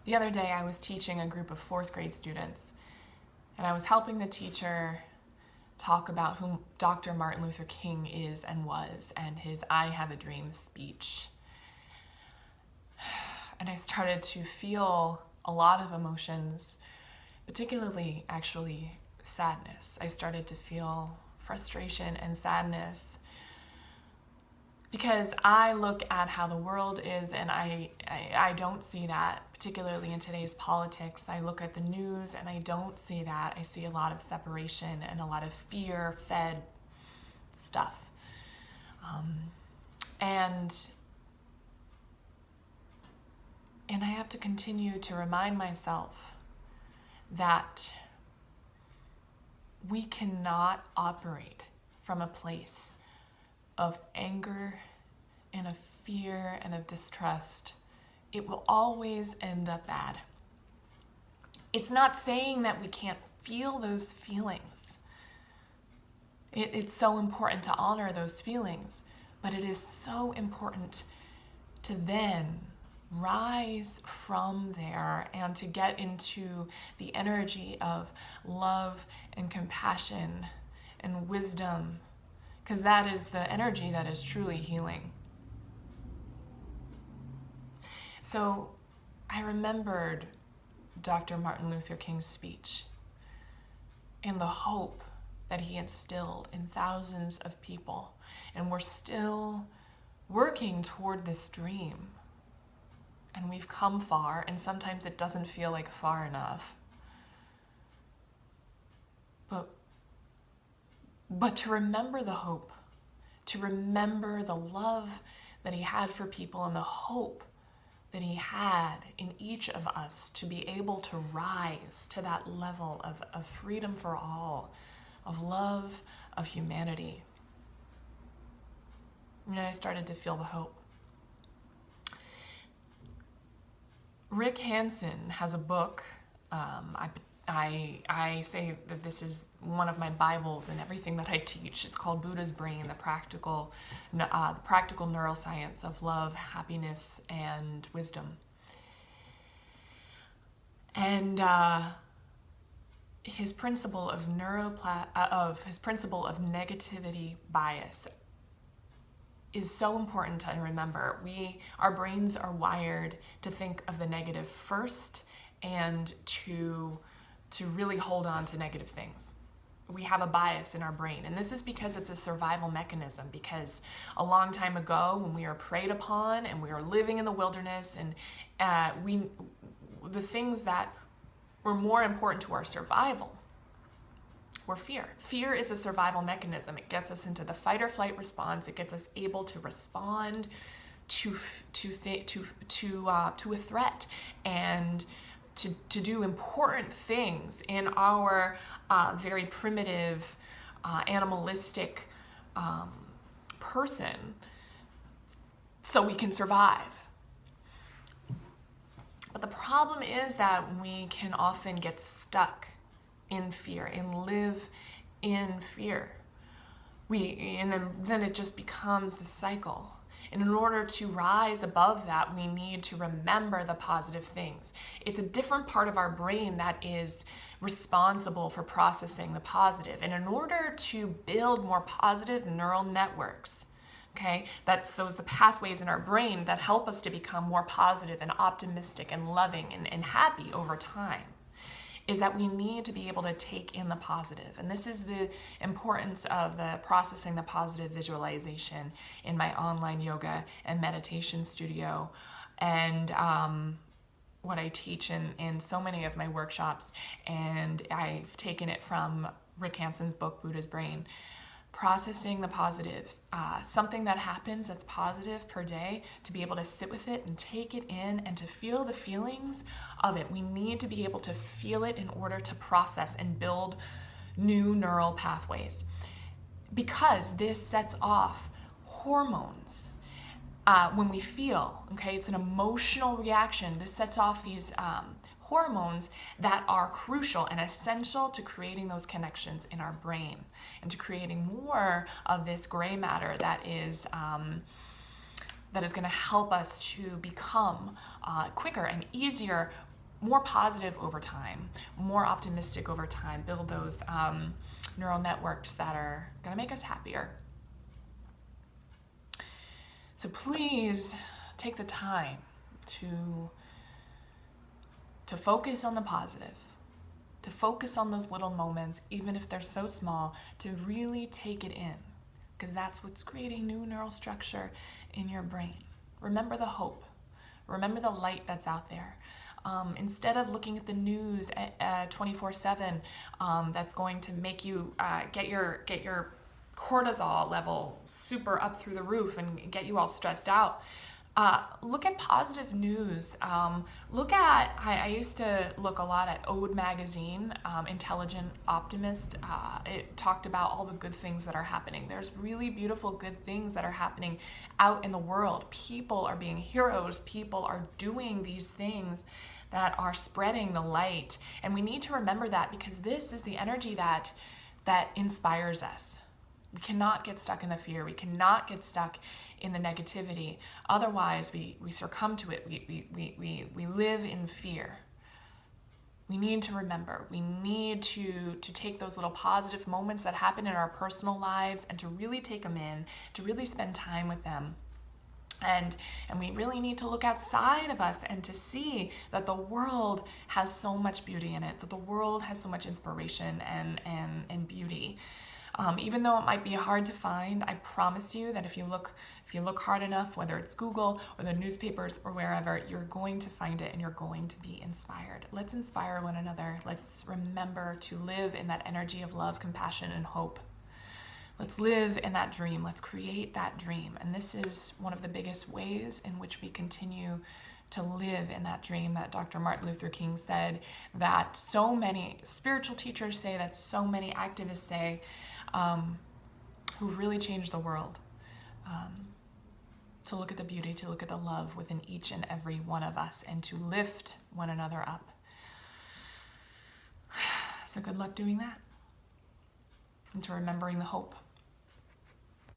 The other day I was teaching a group of fourth grade students, and I was helping the teacher talk about who Dr. Martin Luther King is and was, and his I Have a Dream speech. And I started to feel a lot of emotions, particularly actually sadness. I started to feel frustration and sadness because I look at how the world is and I don't see that, particularly in today's politics. I look at the news and I don't see that. I see a lot of separation and a lot of fear-fed stuff. And I have to continue to remind myself that we cannot operate from a place of anger and of fear and of distrust. It will always end up bad. It's not saying that we can't feel those feelings. It's so important to honor those feelings, but it is so important to then rise from there and to get into the energy of love and compassion and wisdom, because that is the energy that is truly healing. So I remembered Dr. Martin Luther King's speech and the hope that he instilled in thousands of people, and we're still working toward this dream. And we've come far, and sometimes it doesn't feel like far enough. But to remember the hope, to remember the love that he had for people and the hope that he had in each of us to be able to rise to that level of freedom for all, of love, of humanity. And I started to feel the hope. Rick Hanson has a book. I say that this is one of my Bibles in everything that I teach. It's called Buddha's Brain, the practical neuroscience of love, happiness, and wisdom. And his principle of negativity bias is so important to remember. Our brains are wired to think of the negative first and to really hold on to negative things. We have a bias in our brain, and this is because it's a survival mechanism, because a long time ago when we were preyed upon and we were living in the wilderness, and the things that were more important to our survival were fear. Fear is a survival mechanism. It gets us into the fight or flight response. It gets us able to respond to a threat and to do important things in our very primitive, animalistic person, so we can survive. But the problem is that we can often get stuck in fear and live in fear. And then it just becomes the cycle. And in order to rise above that, we need to remember the positive things. It's a different part of our brain that is responsible for processing the positive. And in order to build more positive neural networks, okay, that's the pathways in our brain that help us to become more positive and optimistic and loving and happy over time, is that we need to be able to take in the positive. And this is the importance of the processing the positive visualization in my online yoga and meditation studio, and what I teach in so many of my workshops. And I've taken it from Rick Hanson's book, Buddha's Brain. Processing the positive, something that happens that's positive per day, to be able to sit with it and take it in and to feel the feelings of it. We need to be able to feel it in order to process and build new neural pathways, because this sets off hormones. When we feel, okay, it's an emotional reaction. This sets off these hormones that are crucial and essential to creating those connections in our brain and to creating more of this gray matter that is going to help us to become quicker and easier more positive over time, more optimistic over time, build those neural networks that are going to make us happier. So please take the time to focus on the positive, to focus on those little moments, even if they're so small, to really take it in, because that's what's creating new neural structure in your brain. Remember the hope. Remember the light that's out there. Instead of looking at the news 24/7, that's going to make you get your cortisol level super up through the roof and get you all stressed out. Look at positive news. I used to look a lot at Ode magazine, Intelligent Optimist. It talked about all the good things that are happening. There's really beautiful good things that are happening out in the world. People are being heroes. People are doing these things that are spreading the light. And we need to remember that, because this is the energy that inspires us. We cannot get stuck in the fear. We cannot get stuck in the negativity. Otherwise, we succumb to it. We live in fear. We need to remember. We need to take those little positive moments that happen in our personal lives and to really take them in, to really spend time with them. And we really need to look outside of us and to see that the world has so much beauty in it, that the world has so much inspiration and beauty. Even though it might be hard to find, I promise you that if you look hard enough, whether it's Google or the newspapers or wherever, you're going to find it and you're going to be inspired. Let's inspire one another. Let's remember to live in that energy of love, compassion, and hope. Let's live in that dream. Let's create that dream. And this is one of the biggest ways in which we continue to live in that dream that Dr. Martin Luther King said, that so many spiritual teachers say, that so many activists say, who've really changed the world. To look at the beauty, to look at the love within each and every one of us, and to lift one another up. So good luck doing that. And to remembering the hope.